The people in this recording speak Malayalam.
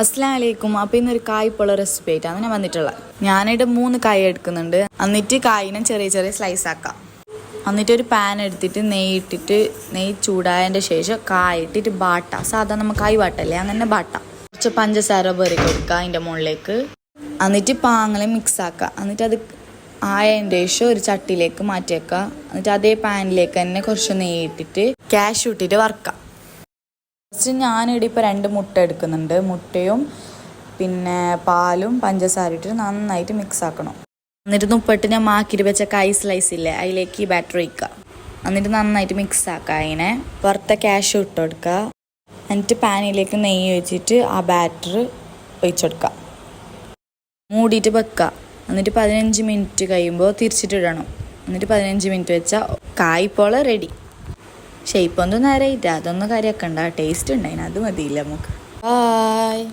അസ്സലാമു അലൈക്കും. അപ്പോൾ ഇന്നൊരു കായ്പോള റെസിപ്പി ആയിട്ടാണ് ഞാൻ വന്നിട്ടുള്ളത്. ഞാനിവിടെ 3 കായ് എടുക്കുന്നുണ്ട്. എന്നിട്ട് കായിനെ ചെറിയ ചെറിയ സ്ലൈസ് ആക്കാം. എന്നിട്ട് ഒരു പാൻ എടുത്തിട്ട് നെയ്യ് ചൂടായതിൻ്റെ ശേഷം കായ ഇട്ടിട്ട് ബാട്ട. സാധാരണ നമ്മൾ കായ് ബാട്ടല്ലേ, അങ്ങനെ ബാട്ട. കുറച്ച് പഞ്ചസാര പെറി കൊടുക്കുക അതിൻ്റെ മുകളിലേക്ക്. എന്നിട്ട് പാങ്ങളെ മിക്സ് ആക്കുക. എന്നിട്ട് അത് ആയതിൻ്റെ ശേഷം ഒരു ചട്ടിയിലേക്ക് മാറ്റി വെക്കുക. എന്നിട്ട് അതേ പാനിലേക്ക് തന്നെ കുറച്ച് നെയ്യ് ഇട്ടിട്ട് കാഷ്യൂ ഇട്ടിട്ട് വറുക്കുക. ഫസ്റ്റ് ഞാനിവിടെ ഇപ്പോൾ 2 മുട്ട എടുക്കുന്നുണ്ട്. മുട്ടയും പിന്നെ പാലും പഞ്ചസാര ഇട്ടിട്ട് നന്നായിട്ട് മിക്സ് ആക്കണം. എന്നിട്ട് 30 ഞാൻ മാക്കിയിട്ട് വെച്ച കായ് സ്ലൈസ് ഇല്ലേ, അതിലേക്ക് ഈ ബാറ്റർ ഒഴിക്കുക. എന്നിട്ട് നന്നായിട്ട് മിക്സ് ആക്കുക. അതിനെ വറുത്ത കാഷ്യൂ ഇട്ട് കൊടുക്കുക. എന്നിട്ട് പാനിലേക്ക് നെയ്യ് ഒഴിച്ചിട്ട് ആ ബാറ്റർ ഒഴിച്ചെടുക്കുക. മൂടിയിട്ട് വെക്കുക. എന്നിട്ട് 15 മിനിറ്റ് കഴിയുമ്പോൾ തിരിച്ചിട്ടിടണം. എന്നിട്ട് 15 മിനിറ്റ് വെച്ചാൽ കായ്പോള റെഡി. ഷേപ്പൊന്നും നേരെ ഇല്ല, അതൊന്നും കാര്യമാക്കണ്ട. ടേസ്റ്റ് ഉണ്ടായിന്, അത് മതിയില്ല നമുക്ക്. ബായ്.